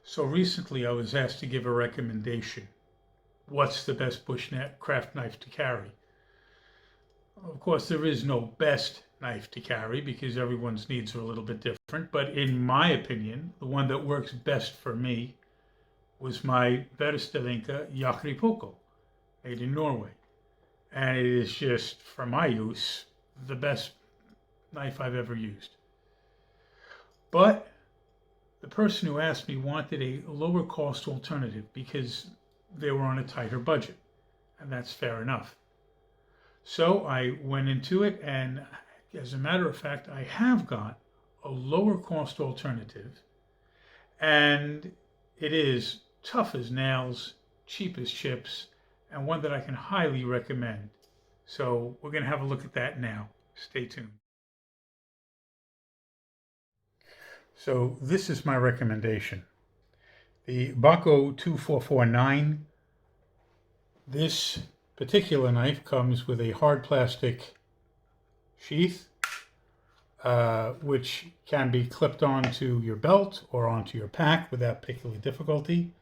So recently I was asked to give a recommendation. What's the best bushcraft knife to carry? Of course, there is no best knife to carry because everyone's needs are a little bit different. But in my opinion, the one that works best for me was my Verstelinka Jakripuko, made in Norway. And it is just, for my use, the best knife I've ever used. But the person who asked me wanted a lower cost alternative because they were on a tighter budget, and that's fair enough. So I went into it, and as a matter of fact, I have got a lower cost alternative, and it is tough as nails, cheap as chips, and one that I can highly recommend. So we're going to have a look at that now. Stay tuned. So this is my recommendation. The BAHCO 2449. This particular knife comes with a hard plastic sheath, which can be clipped onto your belt or onto your pack without particular difficulty.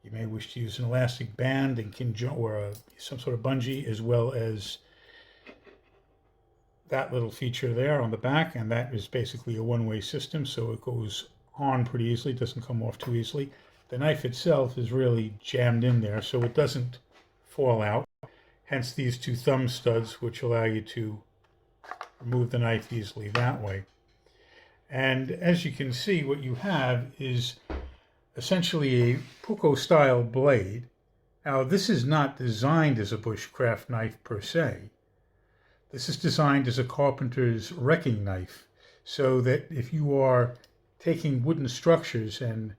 You may wish to use an elastic band or some sort of bungee, as well as that little feature there on the back, and that is basically a one-way system, so it goes on pretty easily, doesn't come off too easily. The knife itself is really jammed in there, so it doesn't fall out. Hence these two thumb studs, which allow you to remove the knife easily that way. And as you can see, what you have is essentially a Puko style blade. Now, this is not designed as a bushcraft knife per se. This is designed as a carpenter's wrecking knife, so that if you are taking wooden structures and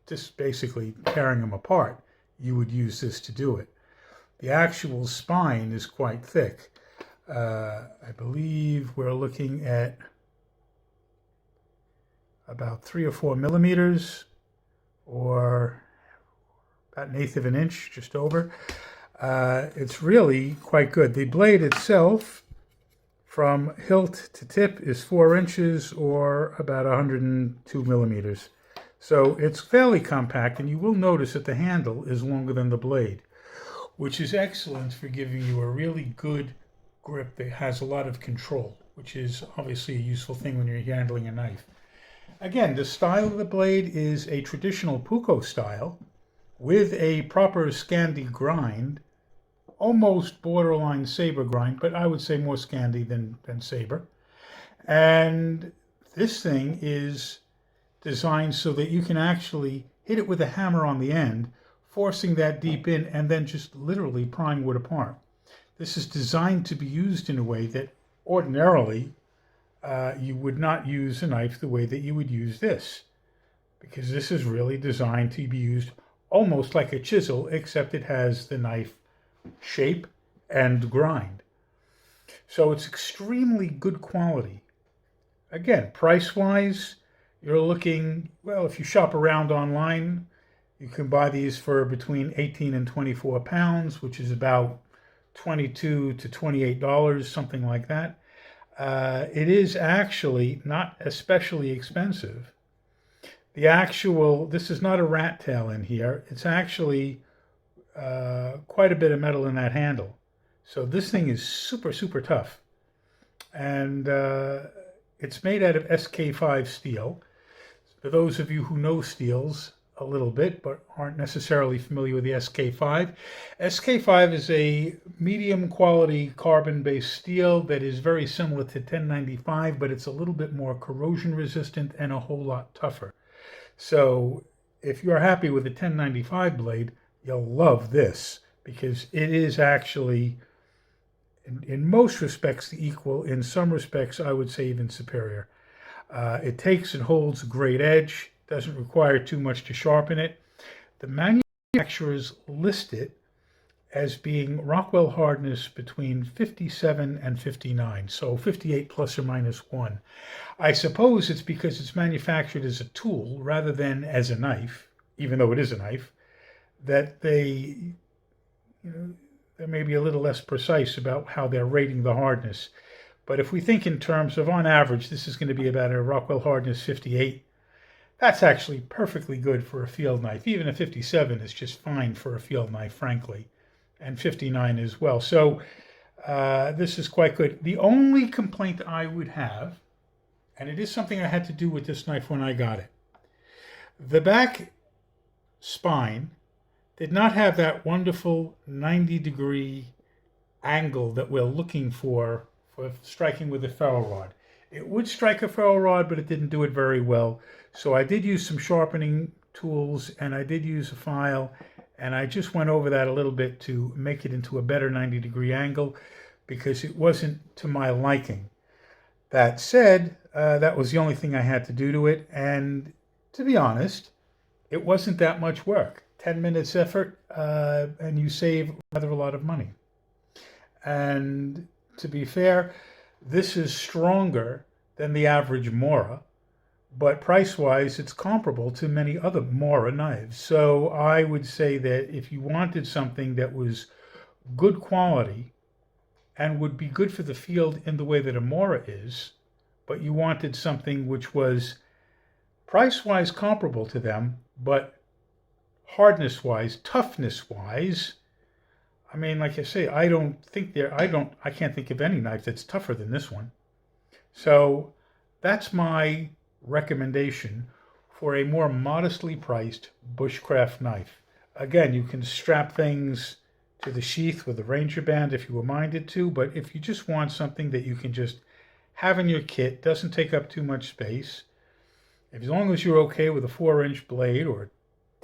just basically tearing them apart, you would use this to do it. The actual spine is quite thick. I believe we're looking at about 3 or 4 millimeters, or about 1/8 of an inch, just over. It's really quite good. The blade itself, from hilt to tip, is 4 inches, or about 102 millimeters. So it's fairly compact, and you will notice that the handle is longer than the blade, which is excellent for giving you a really good grip that has a lot of control, which is obviously a useful thing when you're handling a knife. Again, the style of the blade is a traditional Puko style with a proper Scandi grind, almost borderline saber grind, but I would say more Scandi than saber. And this thing is designed so that you can actually hit it with a hammer on the end, forcing that deep in, and then just literally prying wood apart. This is designed to be used in a way that ordinarily you would not use a knife the way that you would use this, because this is really designed to be used almost like a chisel, except it has the knife shape and grind. So it's extremely good quality. Again, price-wise, you're looking, well, if you shop around online, you can buy these for between 18 and 24 pounds, which is about $22 to $28, something like that. It is actually not especially expensive. This is not a rat tail in here. It's actually quite a bit of metal in that handle. So this thing is super, super tough. And it's made out of SK5 steel. For those of you who know steels a little bit, but aren't necessarily familiar with the SK5, SK5 is a medium quality carbon-based steel that is very similar to 1095, but it's a little bit more corrosion resistant and a whole lot tougher. So if you're happy with the 1095 blade, you'll love this, because it is actually, in most respects, the equal. In some respects, I would say even superior. It takes and holds a great edge, doesn't require too much to sharpen it. The manufacturers list it as being Rockwell hardness between 57 and 59, so 58 plus or minus 1. I suppose it's because it's manufactured as a tool rather than as a knife, even though it is a knife, that they may be a little less precise about how they're rating the hardness. But if we think in terms of, on average, this is going to be about a Rockwell hardness 58. That's actually perfectly good for a field knife. Even a 57 is just fine for a field knife, frankly, and 59 as well. So this is quite good. The only complaint I would have, and it is something I had to do with this knife when I got it, the back spine did not have that wonderful 90-degree angle that we're looking for striking with a ferro rod. It would strike a ferro rod, but it didn't do it very well. So I did use some sharpening tools, and I did use a file, and I just went over that a little bit to make it into a better 90-degree angle because it wasn't to my liking. That said, that was the only thing I had to do to it, and to be honest, it wasn't that much work. 10 minutes effort, and you save rather a lot of money. And to be fair, this is stronger than the average Mora, but price-wise, it's comparable to many other Mora knives. So I would say that if you wanted something that was good quality and would be good for the field in the way that a Mora is, but you wanted something which was price-wise comparable to them, but hardness-wise, toughness-wise, I mean, like I say, I can't think of any knife that's tougher than this one. So that's my recommendation for a more modestly priced bushcraft knife. Again, you can strap things to the sheath with a Ranger band if you were minded to, but if you just want something that you can just have in your kit, doesn't take up too much space, as long as you're okay with a 4-inch blade or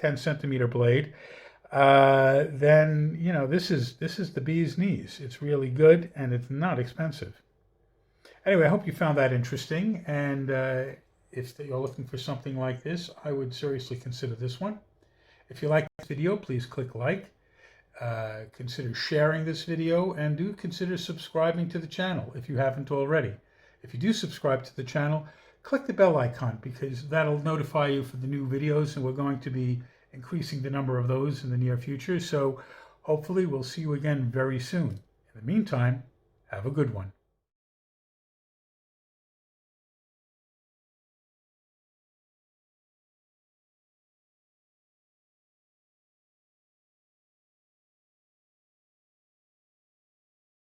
10-centimeter blade, then, you know, this is the bee's knees. It's really good, and it's not expensive. Anyway, I hope you found that interesting, and if you're looking for something like this, I would seriously consider this one. If you like this video, please click like, consider sharing this video, and do consider subscribing to the channel if you haven't already. If you do subscribe to the channel, click the bell icon because that'll notify you for the new videos, and we're going to be increasing the number of those in the near future. So hopefully we'll see you again very soon. In the meantime, have a good one.